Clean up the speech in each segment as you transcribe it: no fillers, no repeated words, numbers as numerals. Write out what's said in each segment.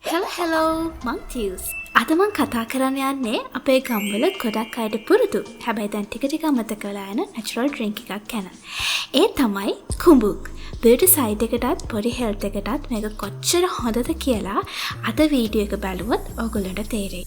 Hello monkeys. අද මම කතා කරන්න යන්නේ අපේ ගම්වල ගොඩක් අයට පුරුදු. හැබැයි දැන් ටික ටික අමතක වෙලා යන natural drink එකක් ගැන. ඒ තමයි කුඹුක්. beauty side එකටත් body health එකටත් මේක කොච්චර හොඳද කියලා අද වීඩියෝ එක බලුවොත් ඔයගොල්ලන්ට තේරෙයි.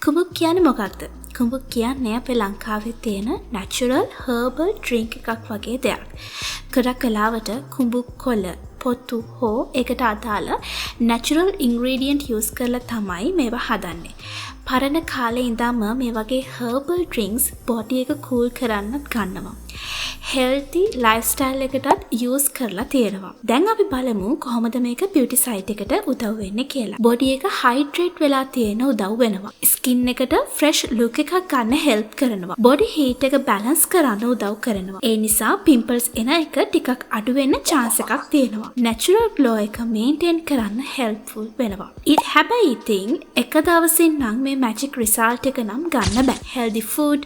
කුඹුක් කියන්නේ මොකක්ද? කුඹුක් කියන්නේ අපේ ලංකාවේ තියෙන natural herbal drink එකක් වගේ දෙයක්. ගොඩක් වෙලාවට කුඹුක් කොළ, පොතු හෝ ඒකට අදාළ natural ingredient use කරලා තමයි මේවා හදන්නේ. පරණ කාලේ ඉඳන්ම මේ වගේ herbal drinks body එක cool කරන්නත් ගන්නවා. healthy lifestyle එකටත් use කරලා තියෙනවා. දැන් අපි බලමු කොහොමද මේක beauty side එකට උදව් වෙන්නේ කියලා. body එක hydrate වෙලා තියෙන උදව් වෙනවා. skin එකට fresh look එකක් ගන්න help කරනවා. body heat එක balance කරන්න උදව් කරනවා. ඒ නිසා pimples එන එක ටිකක් අඩු වෙන්න chance එකක් තියෙනවා. natural glow එක maintain කරන්න helpful වෙනවා. හැබැයි ඉතින් එක දවසින් නම් මේ magic result එක නම් ගන්න බෑ. healthy food,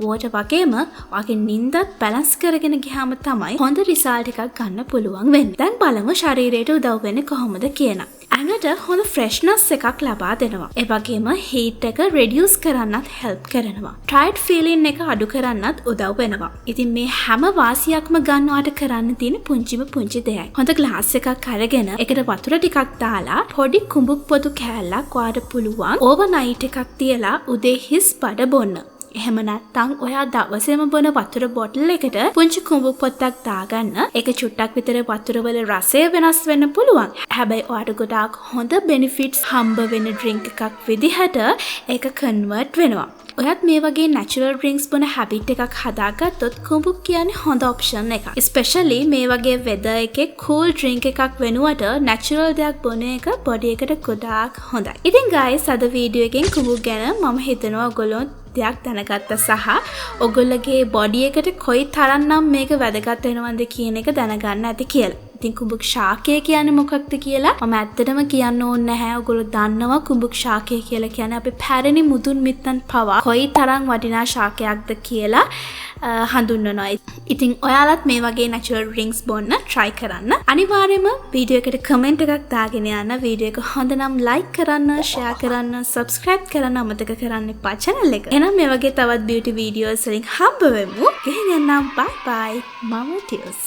water වගේම වගේ නින්දත් balance කරගෙන ගියාම තමයි හොඳ result එකක් ගන්න පුළුවන් වෙන්නේ. දැන් බලමු ශරීරයට උදව් වෙන්නේ කොහොමද කියලා. ඇඟට හොඳ freshness එකක් ලබා දෙනවා. ඒ වගේම heat එක reduce කරන්නත් help කරනවා. tired feeling එක අඩු කරන්නත් උදව් වෙනවා. ඉතින් මේ හැම වාසියක්ම ගන්නවට කරන්න තියෙන පුංචි දෙයක්. හොඳ glass එකක් අරගෙන ඒකට වතුර ටිකක් දාලා පොඩි කුඹුක් පොතු කෑල්ලක් වාට පුළුවන් overnight එකක් තියලා උදේ හිස් බඩ බොන්න. එහෙම නැත්නම් ඔයා දවසේම බොන වතුර බොටල් එකට පුංචි කුඹුක් පොත්තක් දාගන්න. ඒක චුට්ටක් විතර වතුර වල රසය වෙනස් වෙන්න පුළුවන්. හැබැයි ඔයාට ගොඩාක් හොඳ benefits හම්බ වෙන drink එකක් විදිහට ඒක convert වෙනවා. ඔයත් මේ වගේ natural drinks බොන habit එකක් හදාගත්තොත් කුඹුක් කියන්නේ හොඳ option එකක්. especially මේ වගේ weather එකේ cool drink එකක් වෙනුවට natural දෙයක් බොන එක body එකට ගොඩාක් හොඳයි. ඉතින් guys අද වීඩියෝ එකෙන් කුඹුක් ගැන මම හිතනවා ඔයගොල්ලෝ දෙයක් දැනගත්ත සහ ඔගොල්ලගේ බොඩි එකට කොයි තරම්නම් මේක වැදගත් වෙනවද කියන එක දැනගන්න ඇති කියලා. ඉතින් කුඹුක් ශාකය කියන්නේ මොකක්ද කියලා මම ඇත්තටම කියන්න ඕනේ නැහැ. ඔයගොල්ලෝ දන්නවා කුඹුක් ශාකය කියලා කියන්නේ අපි පැරණි මුදුන් මිත්තන් පවා කොයි තරම් වටිනා ශාකයක්ද කියලා හඳුන්වනවා. ඉතින් ඔයාලත් මේ වගේ natural drinks බොන්න try කරන්න. අනිවාර්යයෙන්ම වීඩියෝ එකට comment එකක් දාගෙන යන්න. වීඩියෝ එක හොඳ නම් like කරන්න, share කරන්න, subscribe කරන්න අමතක කරන්න එපා channel එක. එහෙනම් මේ වගේ තවත් beauty videos වලින් හම්බ වෙමු. ගෙහින් යන්න bye bye. මම ටියස්.